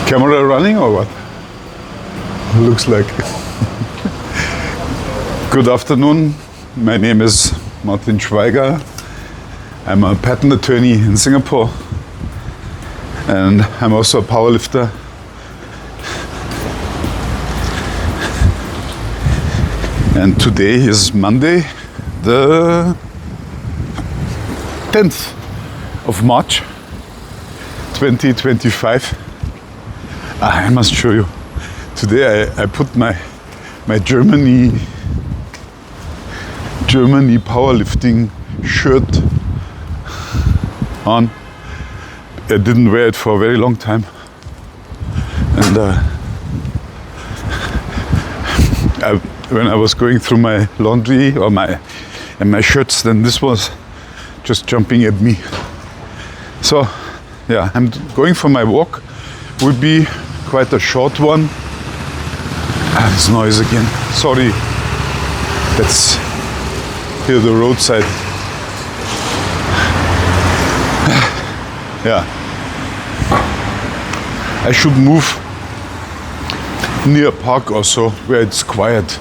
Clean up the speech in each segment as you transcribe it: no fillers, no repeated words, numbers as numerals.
Camera running or what? Looks like. Good afternoon. My name is Martin Schweiger. I'm a patent attorney in Singapore, and I'm also a powerlifter. And today is Monday, the 10th of March, 2025. I must show you. Today I put my Germany powerlifting shirt on. I didn't wear it for a very long time, and when I was going through my laundry or my shirts, then this was just jumping at me. So yeah, I'm going for my walk. Would be quite a short one. This noise again. Sorry. Let's hear the roadside. Yeah. I should move near a park or so where it's quiet.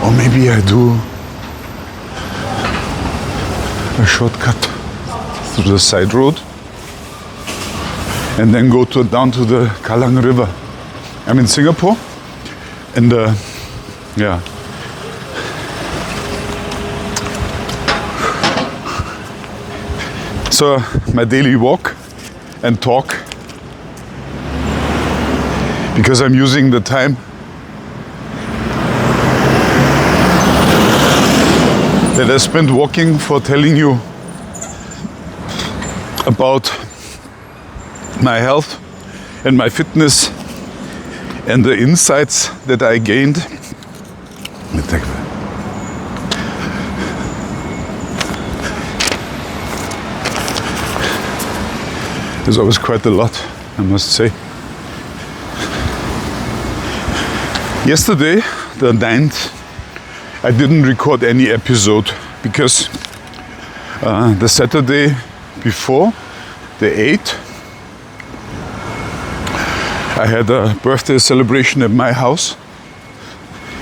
Or maybe I do a shortcut through the side road and then go down to the Kallang River. I'm in Singapore, and yeah. So my daily walk and talk, because I'm using the time that I spent walking for telling you about my health and my fitness and the insights that I gained. There's always quite a lot, I must say. Yesterday, the 9th, I didn't record any episode because the Saturday before, the 8th, I had a birthday celebration at my house,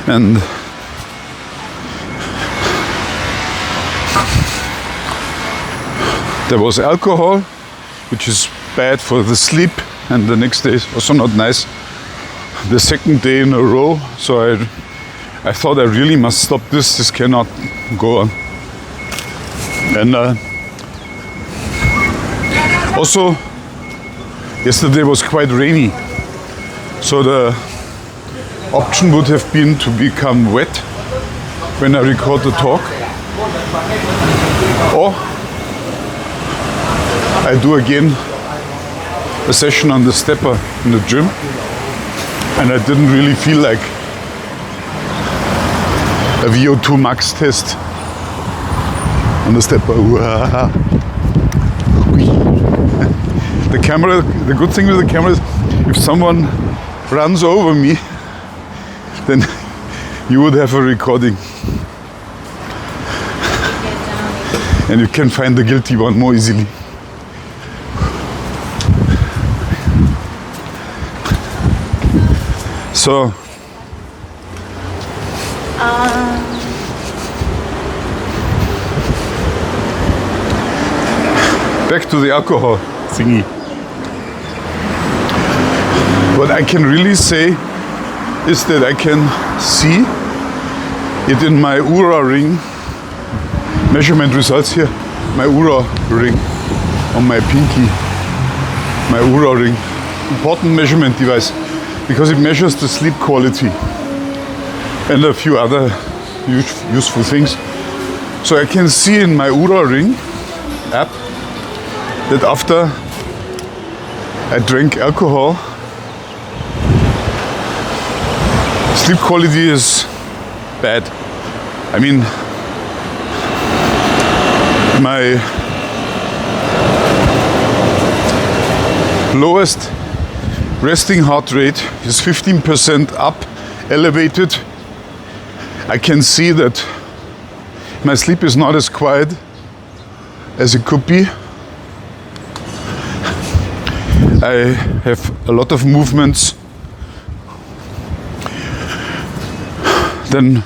and there was alcohol, which is bad for the sleep, and the next day is also not nice. The second day in a row, so I thought I really must stop this. This cannot go on. And also, yesterday was quite rainy. So the option would have been to become wet when I record the talk, or I do again a session on the stepper in the gym, and I didn't really feel like a VO2 max test on the stepper. The camera, the good thing with the camera is if someone runs over me, then you would have a recording. And you can find the guilty one more easily. So, back to the alcohol thingy. What I can really say is that I can see it in my Oura Ring measurement results here. My Oura Ring on my pinky. My Oura Ring. Important measurement device because it measures the sleep quality and a few other useful things. So I can see in my Oura Ring app that after I drank alcohol, sleep quality is bad. I mean, my lowest resting heart rate is 15% up, elevated. I can see that my sleep is not as quiet as it could be. I have a lot of movements. Then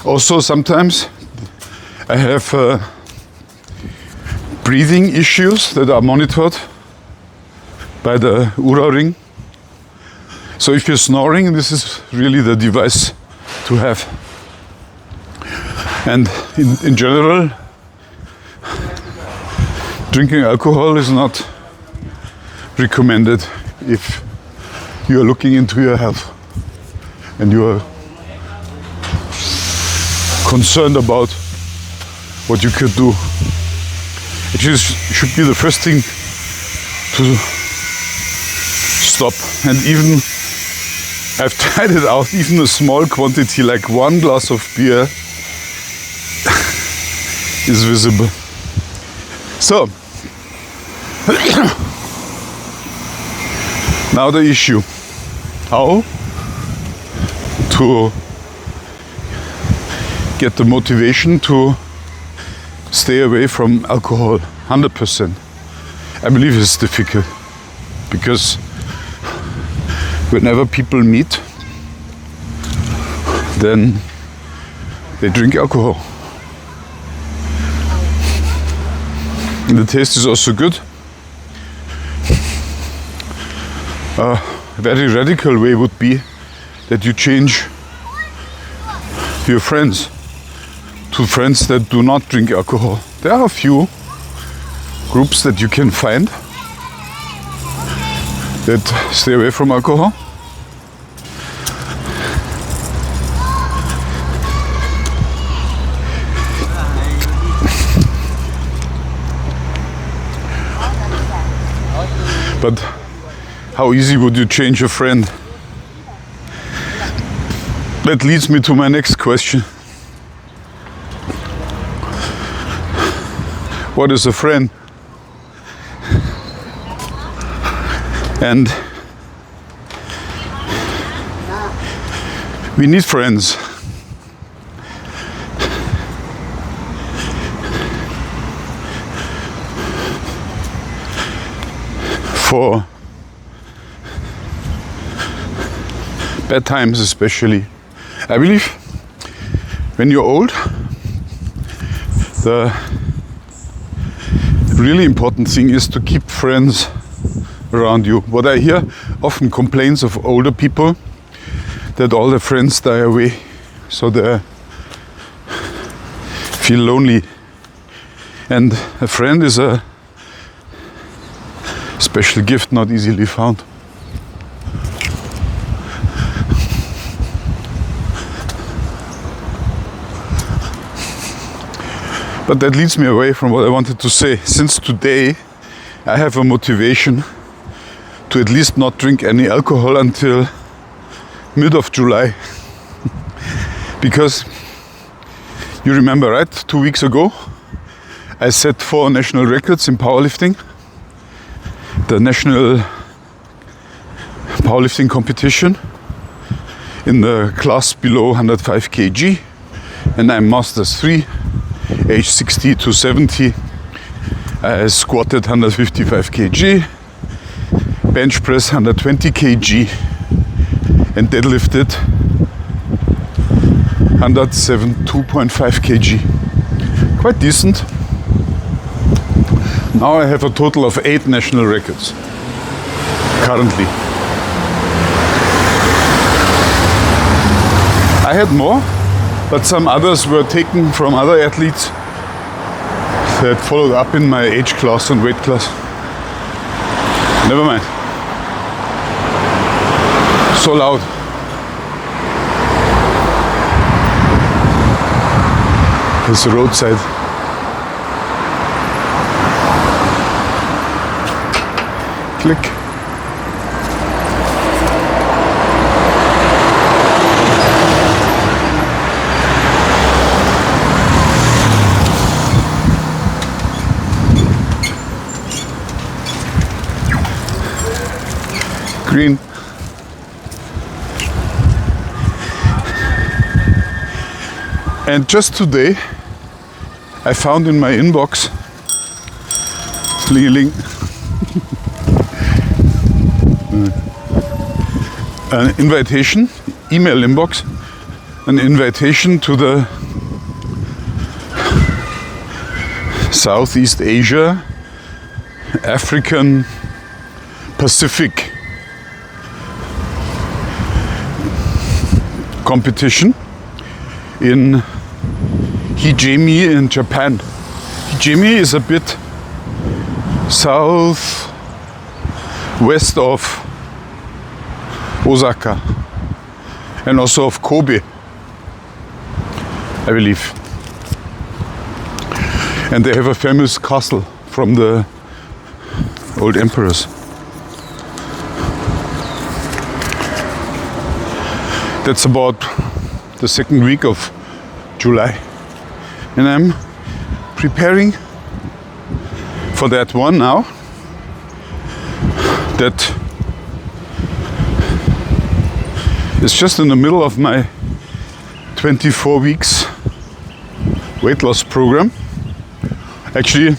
also sometimes I have breathing issues that are monitored by the Oura Ring. So if you're snoring, this is really the device to have. And in general, drinking alcohol is not recommended if you are looking into your health and you are concerned about what you could do. It should be the first thing to stop. And even I've tried it out, even a small quantity, like 1 glass of beer is visible. So, now the issue, how to get the motivation to stay away from alcohol 100%. I believe it's difficult because whenever people meet, then they drink alcohol. And the taste is also good. A very radical way would be that you change your friends to friends that do not drink alcohol. There are a few groups that you can find that stay away from alcohol. But how easy would you change a friend? That leads me to my next question. What is a friend? And we need friends. For bad times especially. I believe when you're old, the really important thing is to keep friends around you. What I hear often complaints of older people, that all their friends die away, so they feel lonely. And a friend is a special gift, not easily found. But that leads me away from what I wanted to say. Since today I have a motivation to at least not drink any alcohol until mid of July. Because you remember, right? 2 weeks ago I set 4 national records in powerlifting. The national powerlifting competition in the class below 105 kg, and I'm Masters 3, age 60 to 70. I squatted 155 kg, bench press 120 kg, and deadlifted 172.5 kg. Quite decent. Now I have a total of 8 national records currently. I had more, but some others were taken from other athletes that followed up in my age class and weight class. Never mind. So loud. It's the roadside. Click. Green. And just today I found in my inbox, ling an invitation, email inbox, an invitation to the Southeast Asia, African, Pacific competition in Hijemi in Japan. Hijemi is a bit southwest of Osaka and also of Kobe, I believe. And they have a famous castle from the old emperors. That's about the second week of July. And I'm preparing for that one now. That is just in the middle of my 24 weeks weight loss program. Actually,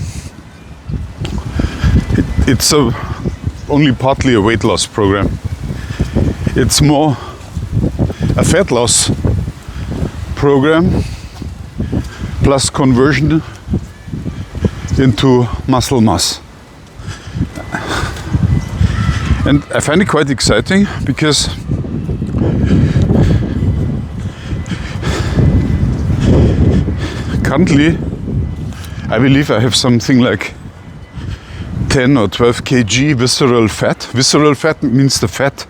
it's only partly a weight loss program. It's more a fat loss program plus conversion into muscle mass. And I find it quite exciting because currently I believe I have something like 10 or 12 kg visceral fat. Visceral fat means the fat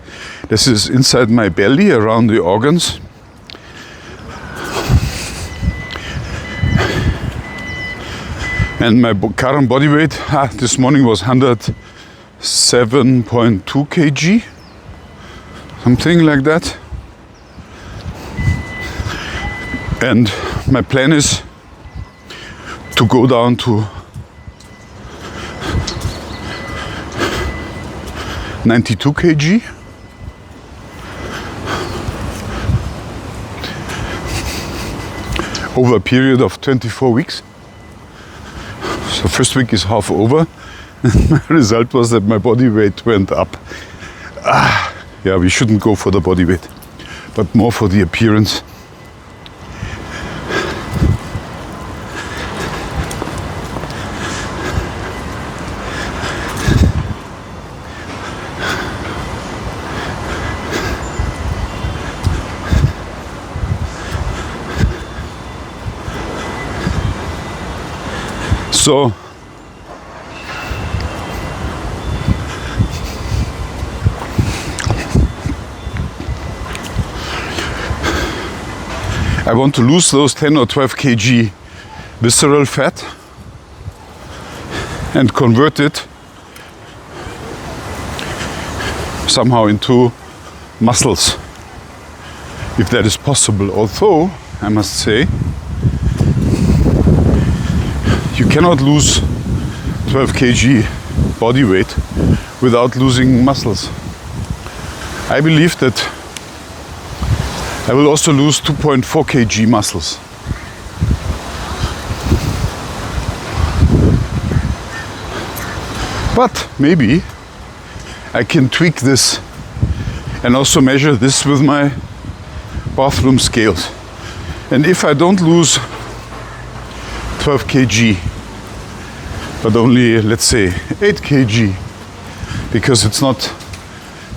that is inside my belly around the organs. And my current body weight this morning was 107.2 kg, something like that. And my plan is to go down to 92 kg. Over a period of 24 weeks. So first week is half over. The result was that my body weight went up. Yeah, we shouldn't go for the body weight, but more for the appearance. So I want to lose those 10 or 12 kg visceral fat and convert it somehow into muscles, if that is possible. Although, I must say, you cannot lose 12 kg body weight without losing muscles. I believe that I will also lose 2.4 kg muscles. But maybe I can tweak this and also measure this with my bathroom scales. And if I don't lose 12 kg, but only, let's say, 8 kg, because it's not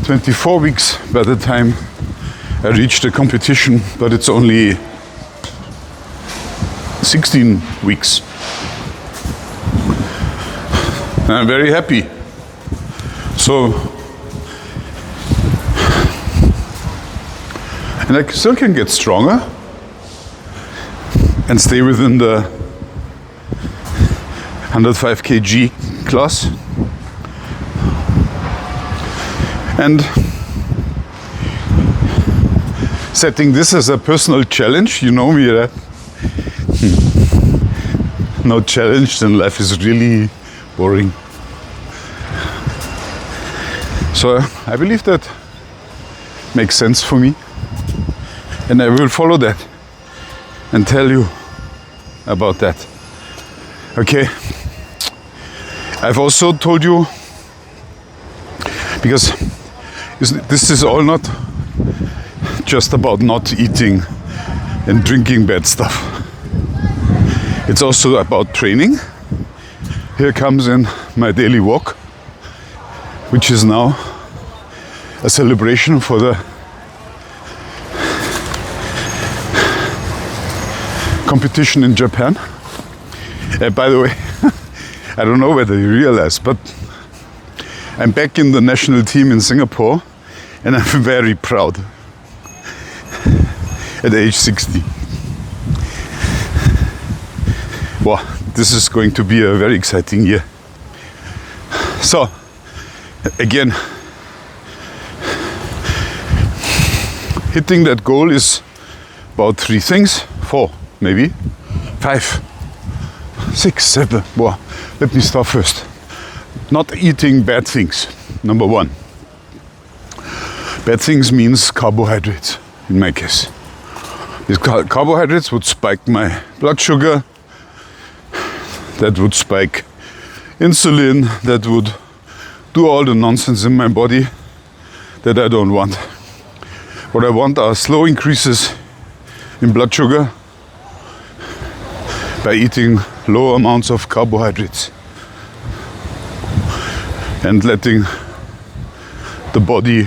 24 weeks by the time I reach the competition, but it's only 16 weeks. And I'm very happy. So, and I still can get stronger and stay within the 105 kg class. And setting this as a personal challenge, you know me, right? No challenge, then life is really boring. So I believe that makes sense for me, and I will follow that and tell you about that. Okay. I've also told you, because This is all not just about not eating and drinking bad stuff. It's also about training. Here comes in my daily walk, which is now a celebration for the competition in Japan. By the way, I don't know whether you realize, but I'm back in the national team in Singapore and I'm very proud at age 60. Wow, this is going to be a very exciting year. So, again, hitting that goal is about 3 things, 4 maybe, 5, 6, 7. Well, let me start first. Not eating bad things, number 1. Bad things means carbohydrates, in my case. These carbohydrates would spike my blood sugar, that would spike insulin, that would do all the nonsense in my body that I don't want. What I want are slow increases in blood sugar by eating low amounts of carbohydrates and letting the body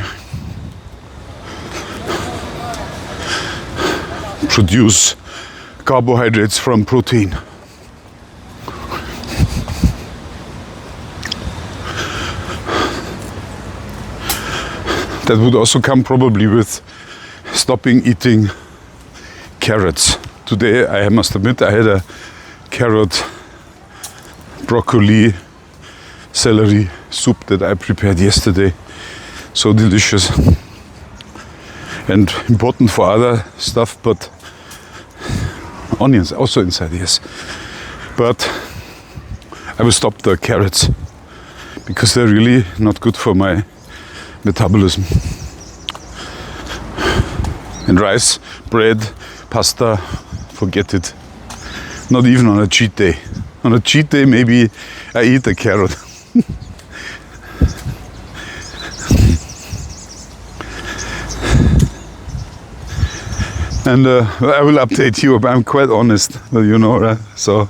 produce carbohydrates from protein. That would also come probably with stopping eating carrots. Today, I must admit, I had a carrot, broccoli, celery soup that I prepared yesterday. So delicious and important for other stuff, but onions also inside, yes. But I will stop the carrots because they're really not good for my metabolism. And rice, bread, pasta, forget it. Not even on a cheat day. On a cheat day, maybe I eat a carrot. And I will update you, but I'm quite honest, you know, right? So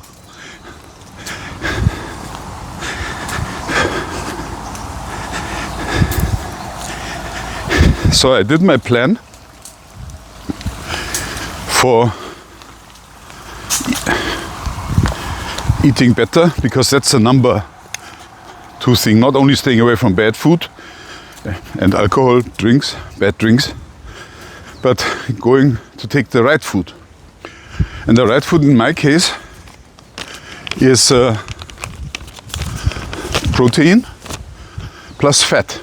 I did my plan for eating better, because that's the number 2 thing. Not only staying away from bad food and alcohol, drinks, bad drinks, but going to take the right food. And the right food in my case is protein plus fat.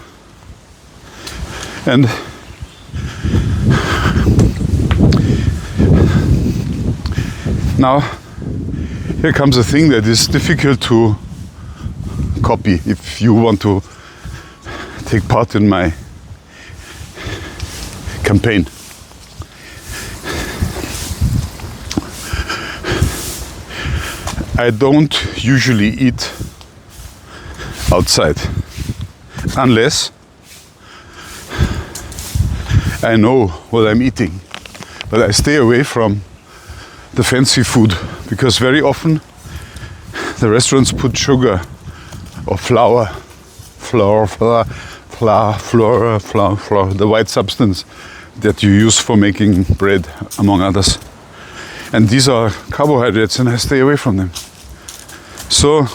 And now here comes a thing that is difficult to copy if you want to take part in my campaign. I don't usually eat outside unless I know what I'm eating. But I stay away from the fancy food because very often the restaurants put sugar or flour, the white substance that you use for making bread, among others. And these are carbohydrates and I stay away from them. So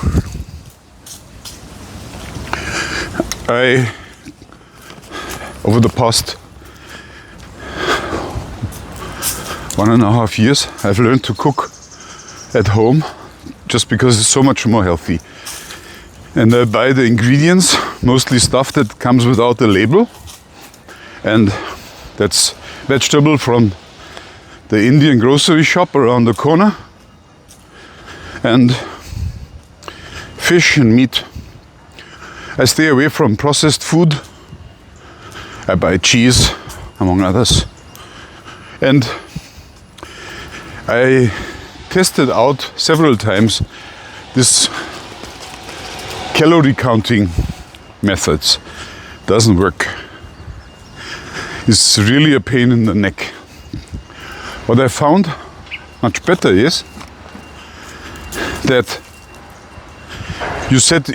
over the past 1.5 years, I've learned to cook at home just because it's so much more healthy. And I buy the ingredients, mostly stuff that comes without a label. And that's vegetable from the Indian grocery shop around the corner. And fish and meat. I stay away from processed food. I buy cheese, among others. And I tested out several times this calorie counting methods. Doesn't work. is really a pain in the neck. What I found much better is that you set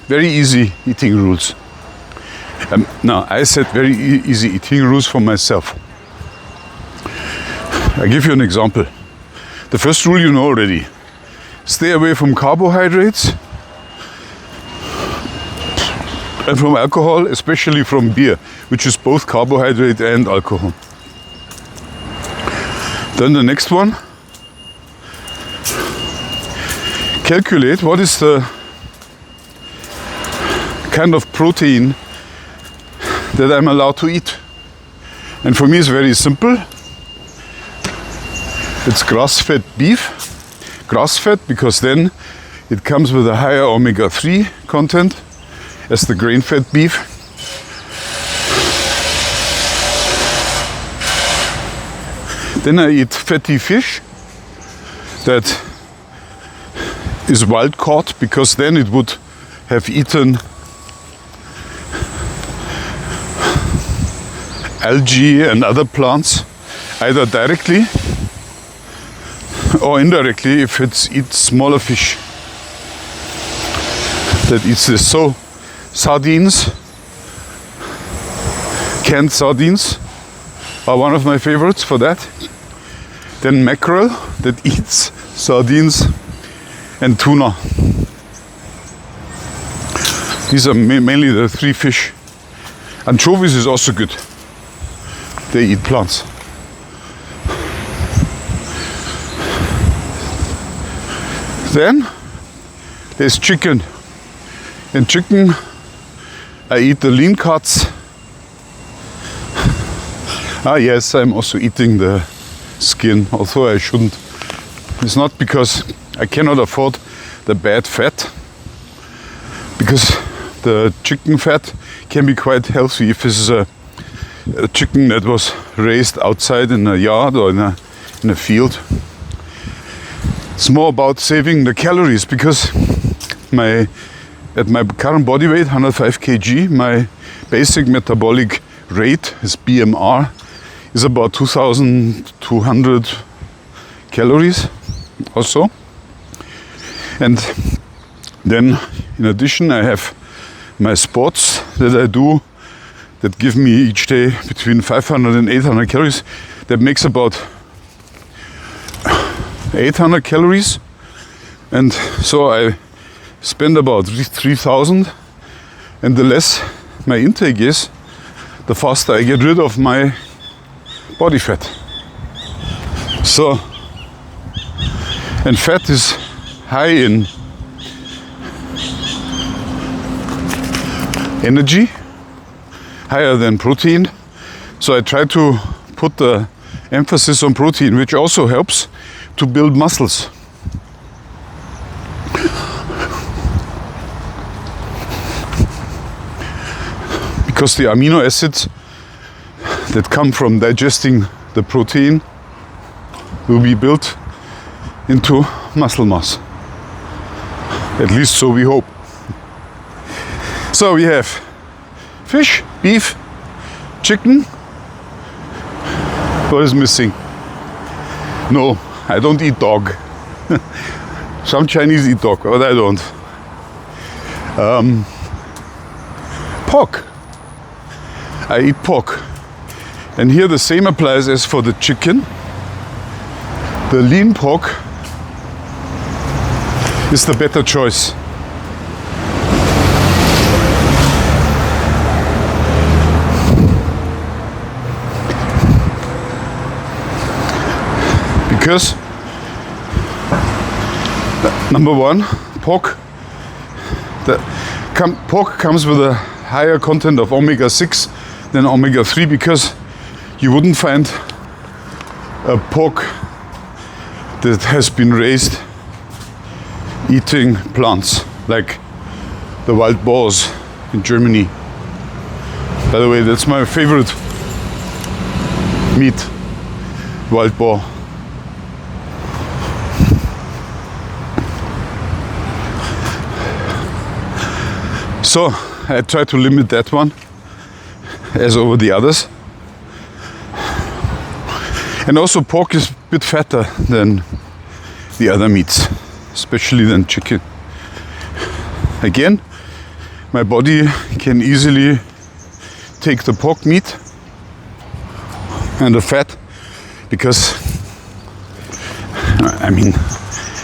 very easy eating rules. Now, I set very easy eating rules for myself. I give you an example. The first rule you know already. Stay away from carbohydrates and from alcohol, especially from beer, which is both carbohydrate and alcohol. Then the next one. Calculate what is the kind of protein that I'm allowed to eat. And for me it's very simple. It's grass-fed beef. Grass-fed because then it comes with a higher omega-3 content as the grain-fed beef. Then I eat fatty fish that is wild caught, because then it would have eaten algae and other plants, either directly or indirectly if it eats smaller fish that eats this. So sardines, canned sardines are one of my favorites for that. Then mackerel that eats sardines, and tuna. These are mainly the three fish. Anchovies is also good. They eat plants. Then there's chicken. In chicken I eat the lean cuts. Ah yes, I'm also eating the skin, although I shouldn't. It's not because I cannot afford the bad fat, because the chicken fat can be quite healthy if this is a chicken that was raised outside in a yard or in a field. It's more about saving the calories, because at my current body weight, 105 kg, my basic metabolic rate, is BMR, is about 2,200 calories or so. And then in addition I have my sports that I do that give me each day between 500 and 800 calories. That makes about 800 calories, and so I spend about 3,000, and the less my intake is, the faster I get rid of my body fat. So, and fat is high in energy, higher than protein. So I try to put the emphasis on protein, which also helps to build muscles. Because the amino acids that come from digesting the protein will be built into muscle mass. At least so we hope. So we have fish, beef, chicken. What is missing? No, I don't eat dog. Some Chinese eat dog, but I don't. Pork. I eat pork. And here the same applies as for the chicken. The lean pork is the better choice. Because number one, pork comes with a higher content of omega-6 than omega-3, because you wouldn't find a pork that has been raised eating plants like the wild boars in Germany. By the way, that's my favorite meat, wild boar. So I try to limit that one as over the others. And also pork is a bit fatter than the other meats, especially than chicken. Again, my body can easily take the pork meat and the fat, because I mean,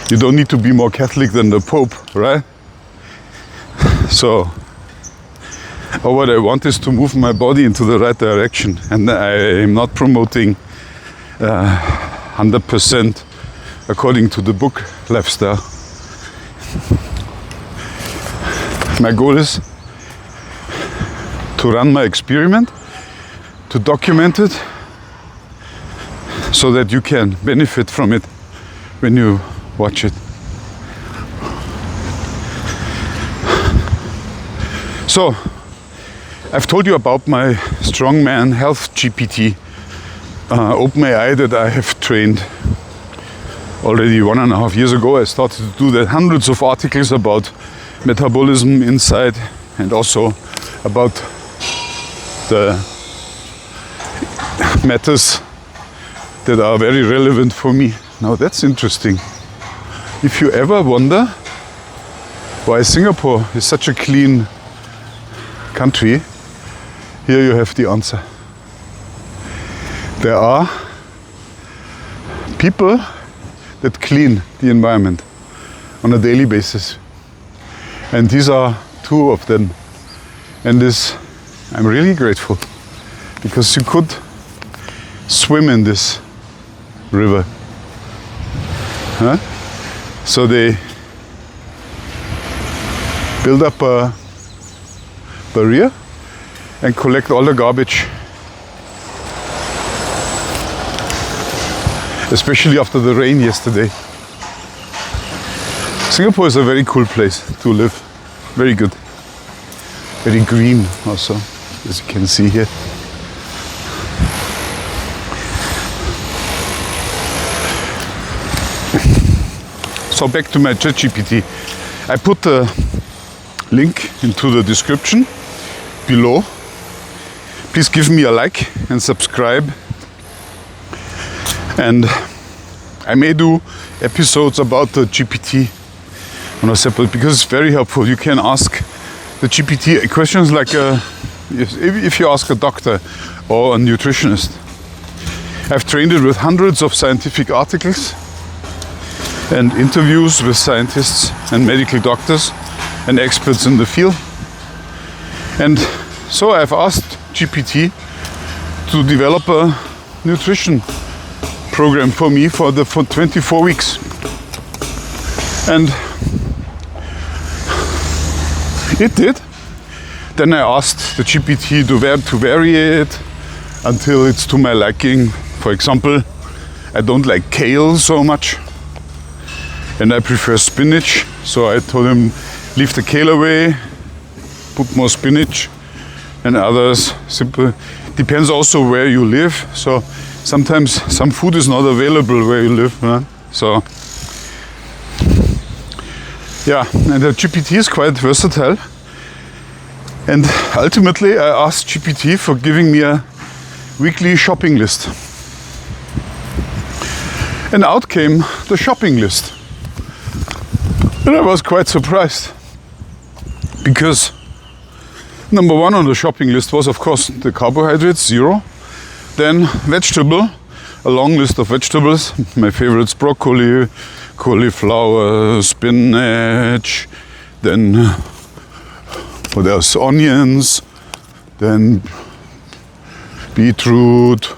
you don't need to be more Catholic than the Pope, right? So, what I want is to move my body into the right direction, and I am not promoting 100% according to the book lifestyle. My goal is to run my experiment, to document it, so that you can benefit from it when you watch it. So, I've told you about my Strong Man Health GPT, OpenAI, that I have trained already 1.5 years ago. I started to do that, hundreds of articles about metabolism inside, and also about the matters that are very relevant for me. Now that's interesting. If you ever wonder why Singapore is such a clean country, here you have the answer. There are people that clean the environment on a daily basis. And these are 2 of them. And this, I'm really grateful, because you could swim in this river. Huh? So they build up a barrier and collect all the garbage, especially after the rain yesterday. Singapore is a very cool place to live, very good, very green also, as you can see here. So back to my ChatGPT. I put the link into the description below. Please give me a like and subscribe. And I may do episodes about the GPT on a separate, because it's very helpful. You can ask the GPT questions like if you ask a doctor or a nutritionist. I've trained it with hundreds of scientific articles and interviews with scientists and medical doctors and experts in the field. And so I've asked GPT to develop a nutrition program for me for 24 weeks. And it did. Then I asked the GPT to vary it until it's to my liking. For example, I don't like kale so much, and I prefer spinach. So I told him, leave the kale away, put more spinach, and others simple. Depends also where you live. So sometimes some food is not available where you live. Huh? So yeah, and the GPT is quite versatile. And ultimately I asked GPT for giving me a weekly shopping list. And out came the shopping list. And I was quite surprised, because number 1 on the shopping list was, of course, the carbohydrates, 0. Then vegetable, a long list of vegetables. My favorites: broccoli, cauliflower, spinach, then what else? Onions, then beetroot,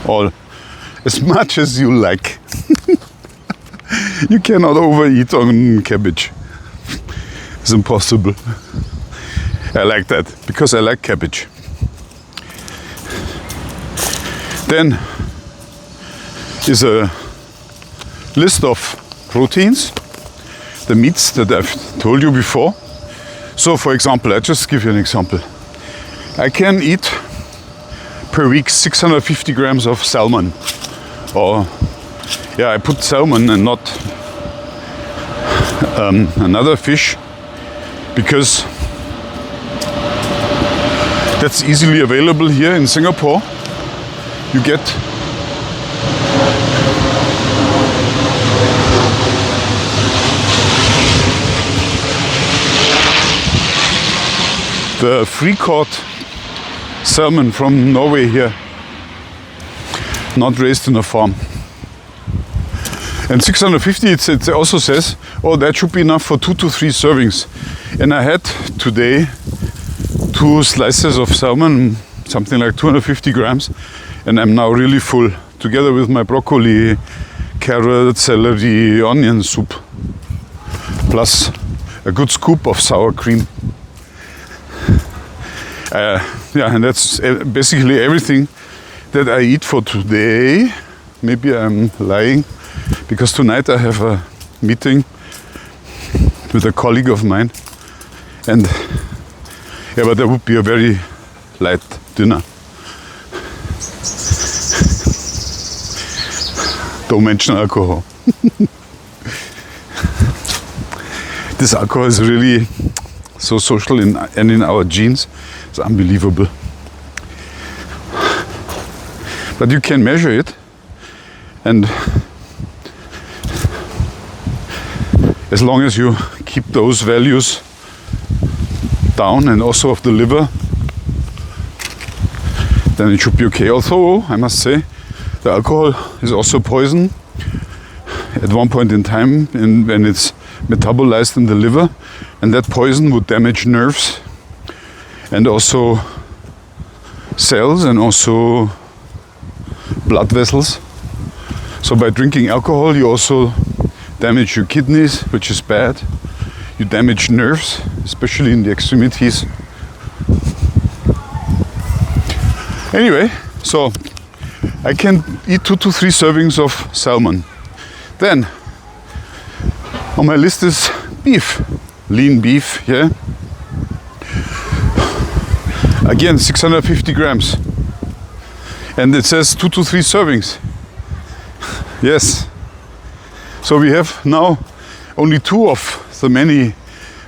all, as much as you like. You cannot overeat on cabbage. It's impossible. I like that because I like cabbage. Then is a list of proteins, the meats that I've told you before. So for example, I just give you an example. I can eat per week 650 grams of salmon. Or yeah, I put salmon and not another fish, because that's easily available here in Singapore. You get the free-caught salmon from Norway here, not raised in a farm. And 650, it also says, oh, that should be enough for 2 to 3 servings. And I had today 2 slices of salmon, something like 250 grams, and I'm now really full, together with my broccoli, carrot, celery, onion soup, plus a good scoop of sour cream. Yeah, and that's basically everything that I eat for today. Maybe I'm lying, because tonight I have a meeting with a colleague of mine, and yeah, but that would be a very light dinner. Don't mention alcohol. This alcohol is really so social and in our genes. It's unbelievable. But you can measure it, and as long as you keep those values down, and also of the liver, then it should be okay. Although, I must say, the alcohol is also poison at one point in time when it's metabolized in the liver, and that poison would damage nerves and also cells and also blood vessels. So by drinking alcohol, you also damage your kidneys, which is bad. You damage nerves, especially in the extremities. Anyway, so I can eat 2 to 3 servings of salmon. Then on my list is beef, lean beef, yeah. Again, 650 grams. And it says 2 to 3 servings. Yes. So we have now only 2 of the many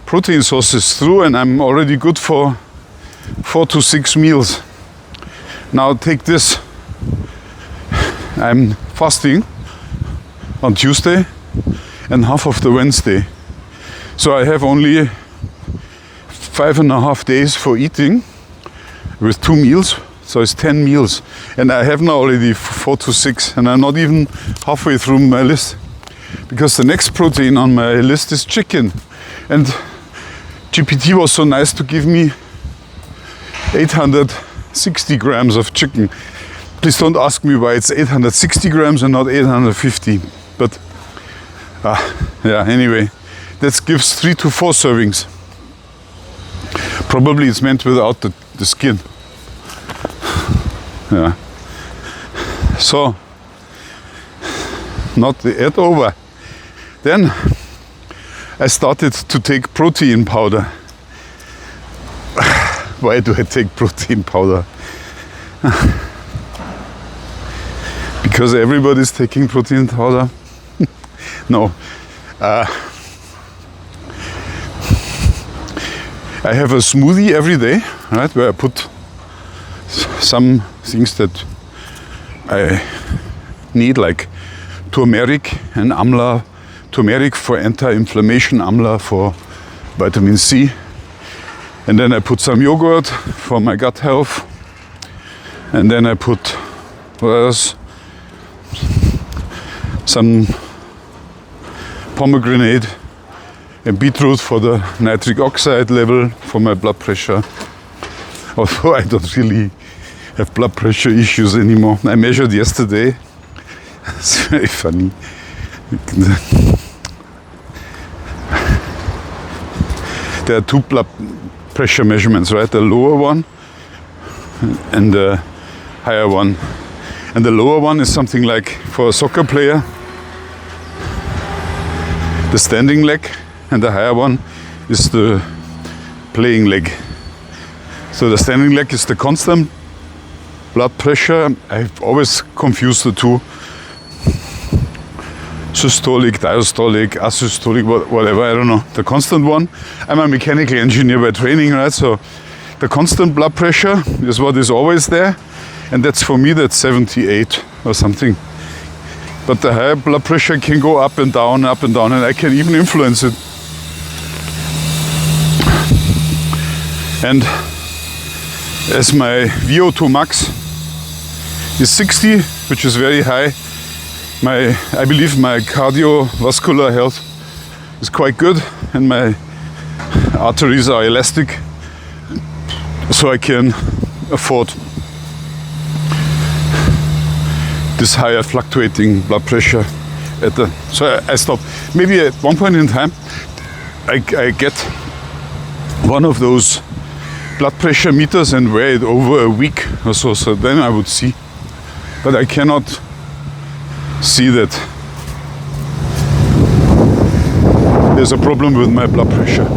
protein sources through, and I'm already good for 4 to 6 meals. Now take this. I'm fasting on Tuesday and half of the Wednesday. So I have only 5.5 days for eating with 2 meals. So it's 10 meals. And I have now already 4 to 6, and I'm not even halfway through my list. Because the next protein on my list is chicken. And GPT was so nice to give me 860 grams of chicken. Please don't ask me why it's 860 grams and not 850. But yeah, anyway, that gives 3 to 4 servings. Probably it's meant without the skin. Yeah. So, not yet over. Then I started to take protein powder. Why do I take protein powder? Because everybody's taking protein powder? No. I have a smoothie every day, right, where I put some things that I need, like turmeric and amla. Turmeric for anti-inflammation, amla for vitamin C. And then I put some yogurt for my gut health. And then I put, what else? Some pomegranate and beetroot for the nitric oxide level, for my blood pressure. Although I don't really have blood pressure issues anymore. I measured yesterday. It's very funny. There are 2 blood pressure measurements, right? The lower one and the higher one. And the lower one is something like, for a soccer player, the standing leg, and the higher one is the playing leg. So the standing leg is the constant blood pressure. I've always confused the 2. Systolic, diastolic, asystolic, whatever, I don't know. The constant one. I'm a mechanical engineer by training, right? So the constant blood pressure is what is always there, and that's for me, that's 78 or something. But the high blood pressure can go up and down, and I can even influence it. And as my VO2 max is 60, which is very high, I believe my cardiovascular health is quite good, and my arteries are elastic, so I can afford this higher fluctuating blood pressure. So I stopped. Maybe at one point in time I get one of those blood pressure meters and wear it over a week or so, so then I would see. But I cannot see that there's a problem with my blood pressure.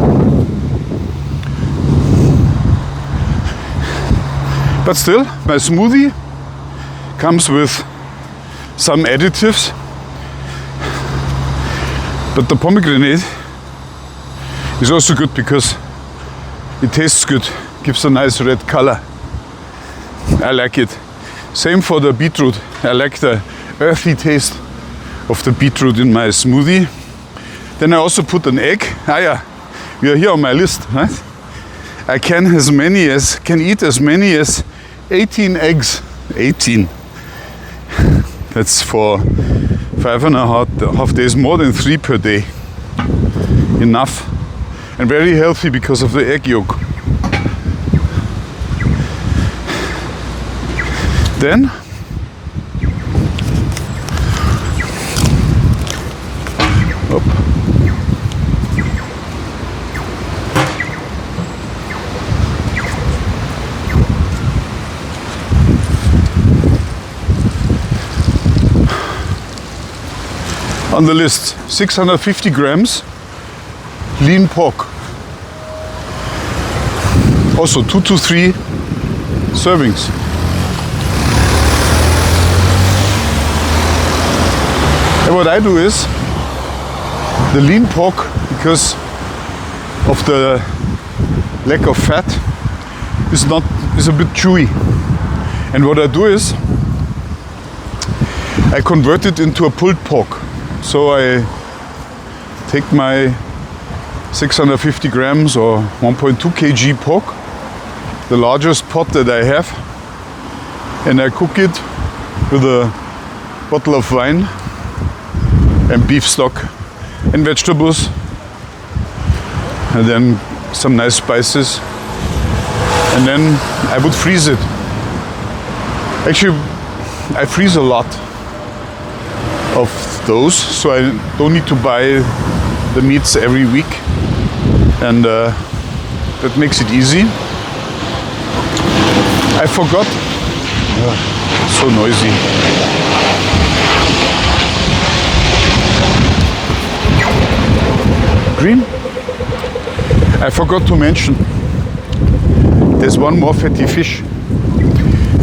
But still, my smoothie comes with some additives. But the pomegranate is also good because it tastes good, gives a nice red color. I like it. Same for the beetroot. I like the earthy taste of the beetroot in my smoothie. Then I also put an egg. Yeah, we are here on my list, right? I can eat as many as 18 eggs. 18. That's for 5.5 days, more than 3 per day. Enough. And very healthy because of the egg yolk. Then on the list, 650 grams lean pork. Also 2 to 3 servings. And what I do is, the lean pork, because of the lack of fat, is a bit chewy. And what I do is, I convert it into a pulled pork. So I take my 650 grams or 1.2 kg pork, the largest pot that I have, and I cook it with a bottle of wine and beef stock and vegetables, and then some nice spices, and then I would freeze it. Actually, I freeze a lot of those, so I don't need to buy the meats every week, and that makes it easy. I forgot. So noisy. Green. I forgot to mention, there's one more fatty fish.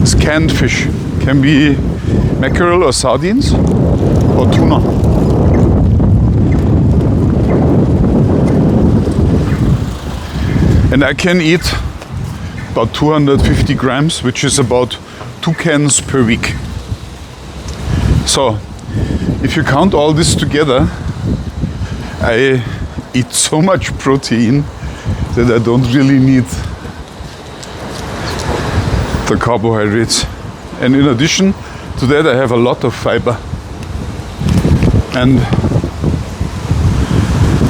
It's canned fish. Can be mackerel or sardines or tuna. And I can eat about 250 grams, which is about 2 cans per week. So if you count all this together, I eat so much protein that I don't really need the carbohydrates. And in addition to that, I have a lot of fiber. And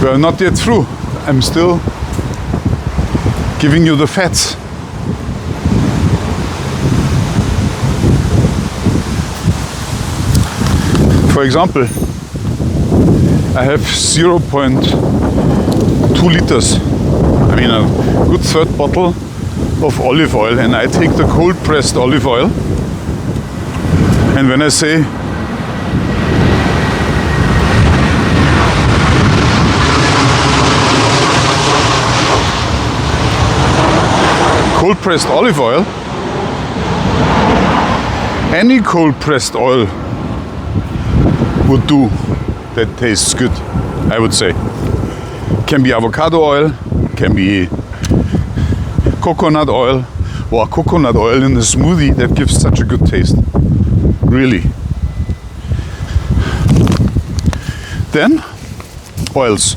we're not yet through. I'm still giving you the fats. For example, I have 0.2 liters, I mean a good third bottle of olive oil, and I take the cold pressed olive oil. And when I say cold pressed olive oil, any cold pressed oil would do that tastes good, I would say. Can be avocado oil, can be coconut oil, or coconut oil in a smoothie that gives such a good taste. Really. Then oils.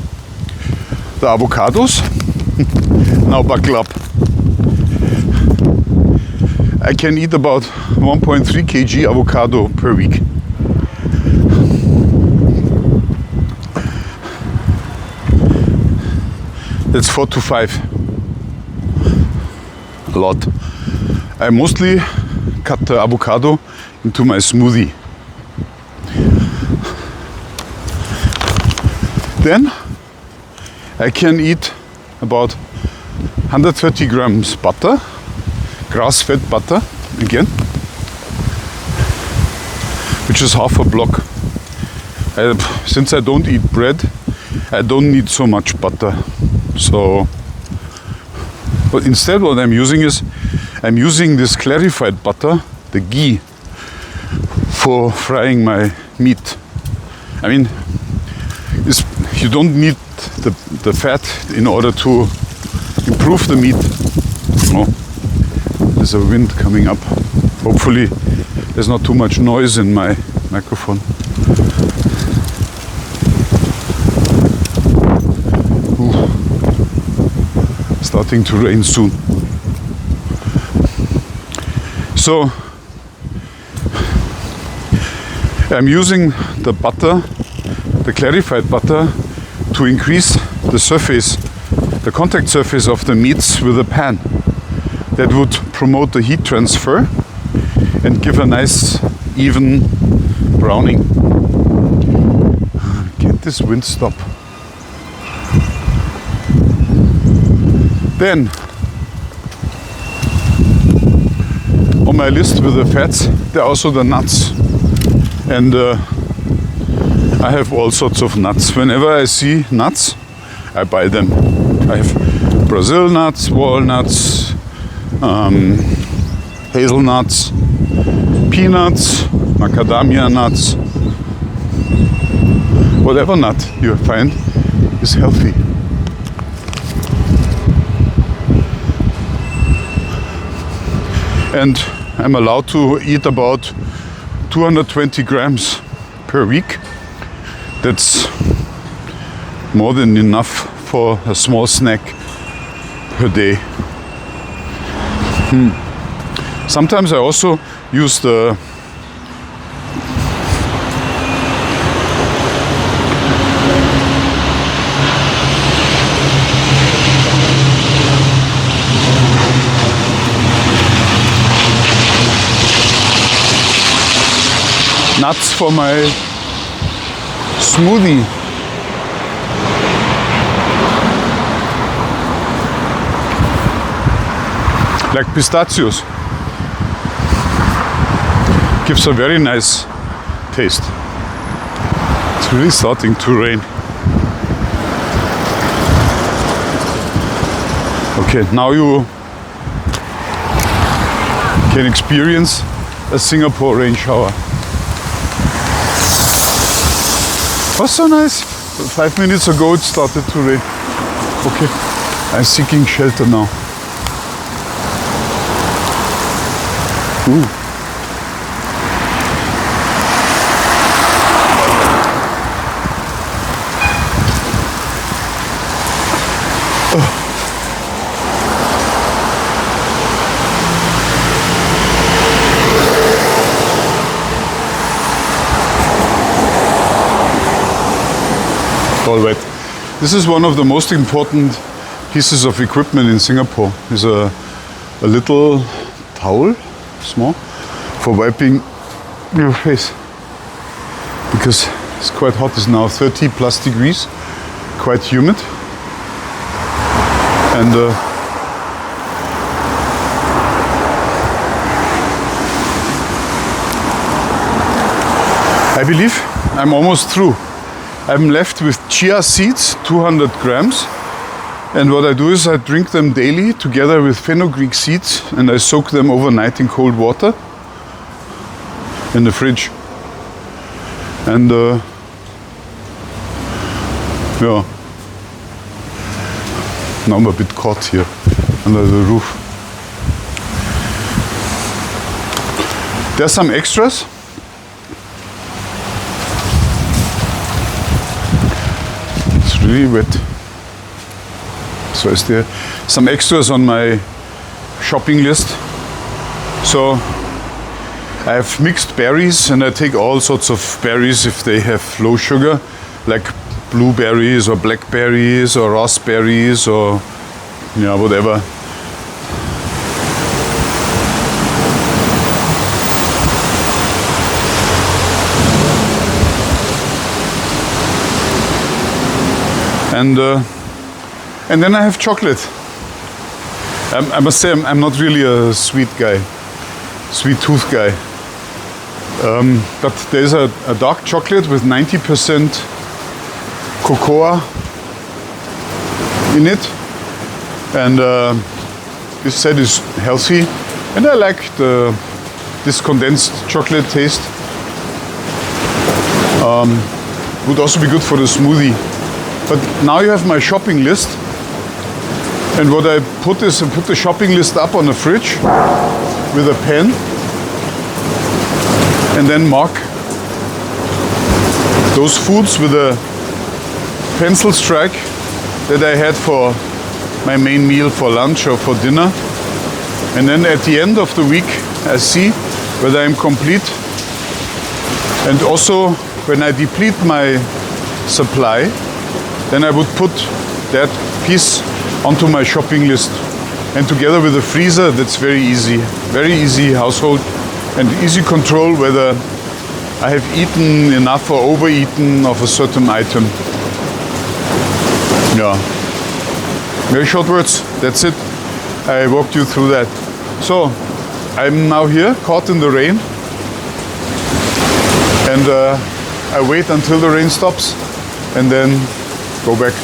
The avocados. Now buckle up. I can eat about 1.3 kg avocado per week. That's 4 to 5. A lot. I mostly cut the avocado into my smoothie. Then I can eat about 130 grams butter, grass-fed butter again, which is half a block. Since I don't eat bread, I don't need so much butter. So, but instead what I'm using is, I'm using this clarified butter, the ghee, for frying my meat. I mean, you don't need the fat in order to improve the meat. Oh, there's a wind coming up. Hopefully there's not too much noise in my microphone. Ooh. Starting to rain soon. So I'm using the butter, the clarified butter, to increase the surface, the contact surface of the meats with the pan. That would promote the heat transfer and give a nice even browning. Can't this wind stop? Then on my list with the fats, there are also the nuts. And I have all sorts of nuts. Whenever I see nuts, I buy them. I have Brazil nuts, walnuts, hazelnuts, peanuts, macadamia nuts. Whatever nut you find is healthy. And I'm allowed to eat about 220 grams per week. That's more than enough for a small snack per day. Sometimes I also use the nuts for my smoothie. Like pistachios. Gives a very nice taste. It's really starting to rain. Okay, now you can experience a Singapore rain shower. Was so nice. 5 minutes ago it started to rain. Okay, I'm seeking shelter now. Ooh. All wet. This is one of the most important pieces of equipment in Singapore. Is a little towel, small, for wiping your face. Because it's quite hot. It's now 30 plus degrees, quite humid. And I believe I'm almost through. I'm left with chia seeds, 200 grams. And what I do is I drink them daily together with fenugreek seeds, and I soak them overnight in cold water in the fridge. And yeah, now I'm a bit caught here. under the roof. There's some extras. It's really wet. So is there some extras on my shopping list? So I have mixed berries, and I take all sorts of berries if they have low sugar, like blueberries or blackberries or raspberries or whatever. And then I have chocolate. I must say I'm not really a sweet tooth guy. But there's a dark chocolate with 90% cocoa in it. And this said is healthy. And I like this condensed chocolate taste. Would also be good for the smoothie. But now you have my shopping list. And what I put is I put the shopping list up on the fridge with a pen. And then mark those foods with a pencil strike that I had for my main meal for lunch or for dinner. And then at the end of the week, I see whether I'm complete. And also, when I deplete my supply, then I would put that piece onto my shopping list. And together with the freezer, that's very easy household and easy control whether I have eaten enough or overeaten of a certain item. Yeah. Very short words, that's it. I walked you through that. So, I'm now here, caught in the rain. And I wait until the rain stops and then go back.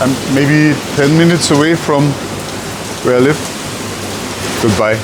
I'm maybe 10 minutes away from where I live. Goodbye.